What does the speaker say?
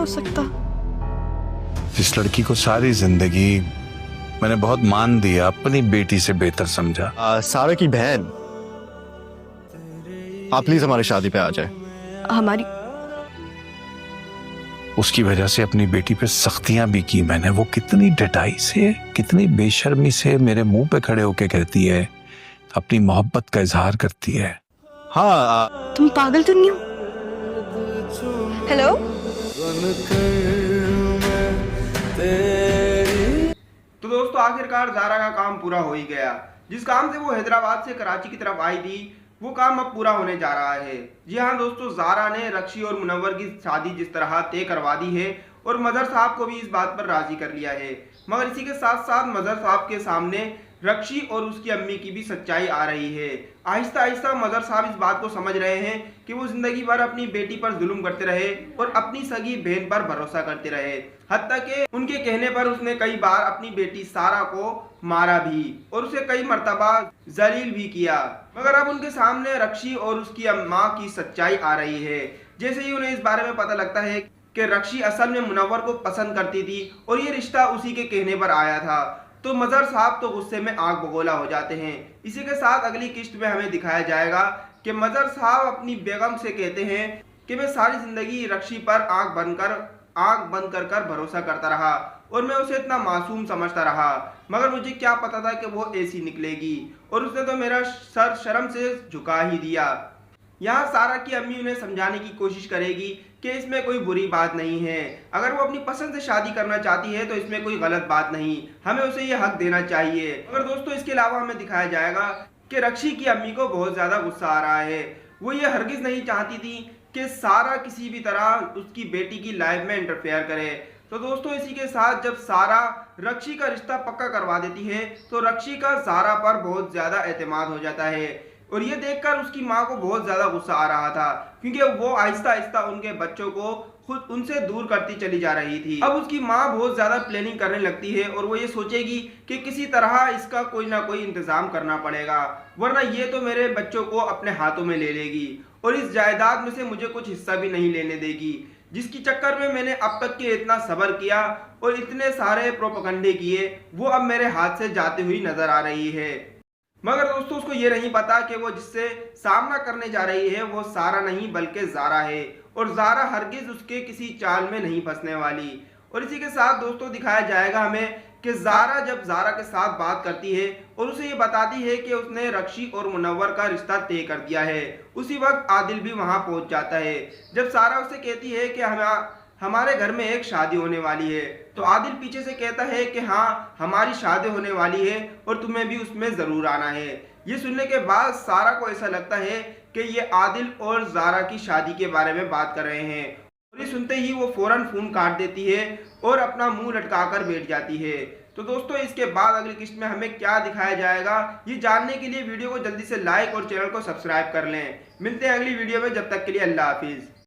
सकता। जिस लड़की को सारी जिंदगी मैंने बहुत मान दिया, अपनी बेटी से बेहतर समझा। सारा की बहन, आप प्लीज हमारी शादी पे आ जाए। हमारी उसकी वजह से अपनी बेटी पे सख्तियां भी की मैंने। वो कितनी डटाई से, कितनी बेशर्मी से मेरे मुंह पे खड़े होके कहती है, अपनी मोहब्बत का इजहार करती है। हाँ, तुम पागल तो नहीं हो? हेलो, तो दोस्तों आखिरकार ज़ारा का काम पूरा हो ही गया। जिस काम से वो हैदराबाद से कराची की तरफ आई थी, वो काम अब पूरा होने जा रहा है। जी हाँ दोस्तों, ज़ारा ने रक्षी और मुनव्वर की शादी जिस तरह तय करवा दी है और मजहर साहब को भी इस बात पर राजी कर लिया है। मगर इसी के साथ साथ मजहर साहब के सामने रक्षी और उसकी अम्मी की भी सच्चाई आ रही है। आहिस्ता आहिस्ता मजहर साहब इस बात को समझ रहे हैं कि वो जिंदगी भर अपनी बेटी पर जुल्म करते रहे और अपनी सगी बहन पर भरोसा करते रहे। हत्ता कि उनके कहने पर उसने कई बार अपनी बेटी सारा को मारा भी और उसे कई मर्तबा जलील भी किया। मगर अब उनके सामने रक्षी और उसकी माँ की सच्चाई आ रही है। जैसे ही उन्हें इस बारे में पता लगता है कि रक्षी असल में मुनव्वर को पसंद करती थी और ये रिश्ता उसी के कहने पर आया था, तो मजहर साहब तो गुस्से में आग बगोला हो जाते हैं। इसी के साथ अगली किस्त में हमें दिखाया जाएगा कि मजहर साहब अपनी बेगम से कहते हैं कि मैं सारी जिंदगी रक्षी पर आंख बंद कर भरोसा करता रहा और मैं उसे इतना मासूम समझता रहा, मगर मुझे क्या पता था कि वो ऐसी निकलेगी और उसने तो मेरा सर शर्म से झुका ही दिया। यहाँ सारा की अम्मी उन्हें समझाने की कोशिश करेगी कि इसमें कोई बुरी बात नहीं है। अगर वो अपनी पसंद से शादी करना चाहती है तो इसमें कोई गलत बात नहीं, हमें उसे ये हक देना चाहिए। मगर दोस्तों इसके अलावा हमें दिखाया जाएगा कि रक्षी की अम्मी को बहुत ज़्यादा गुस्सा आ रहा है। वो ये हरगिज़ नहीं चाहती थी कि सारा किसी भी तरह उसकी बेटी की लाइफ में इंटरफेयर करे। तो दोस्तों इसी के साथ जब सारा रक्षी का रिश्ता पक्का करवा देती है तो रक्षी का ज़ारा पर बहुत ज़्यादा एतमाद हो जाता है और ये देखकर उसकी माँ को बहुत ज़्यादा गुस्सा आ रहा था, क्योंकि वो आहिस्ता आहिस्ता उनके बच्चों को खुद उनसे दूर करती चली जा रही थी। अब उसकी माँ बहुत ज़्यादा प्लानिंग करने लगती है और वो ये सोचेगी कि किसी तरह इसका कोई ना कोई इंतज़ाम करना पड़ेगा, वरना ये तो मेरे बच्चों को अपने हाथों में ले लेगी और इस जायदाद में से मुझे कुछ हिस्सा भी नहीं लेने देगी, जिसकी चक्कर में मैंने अब तक के इतना सब्र किया और इतने सारे प्रोपगंडे किए, वो अब मेरे हाथ से जाती हुई नजर आ रही है। मगर दोस्तों उसको ये नहीं पता कि वो जिससे सामना करने जा रही है वो सारा नहीं बल्कि ज़ारा है और ज़ारा हरगिज़ उसके किसी चाल में नहीं फंसने वाली। और इसी के साथ दोस्तों दिखाया जाएगा हमें कि ज़ारा जब ज़ारा के साथ बात करती है और उसे ये बताती है कि उसने रक्षी और मुनव्वर का रिश्ता तय कर दिया है, उसी वक्त आदिल भी वहाँ पहुँच जाता है। जब सारा उसे कहती है कि हमारे घर में एक शादी होने वाली है, तो आदिल पीछे से कहता है कि हाँ हमारी शादी होने वाली है और तुम्हें भी उसमें ज़रूर आना है। ये सुनने के बाद सारा को ऐसा लगता है कि ये आदिल और ज़ारा की शादी के बारे में बात कर रहे हैं और ये सुनते ही वो फौरन फ़ोन काट देती है और अपना मुंह लटका कर बैठ जाती है। तो दोस्तों इसके बाद अगली किस्त में हमें क्या दिखाया जाएगा ये जानने के लिए वीडियो को जल्दी से लाइक और चैनल को सब्सक्राइब कर लें। मिलते हैं अगली वीडियो में, जब तक के लिए अल्लाह हाफिज़।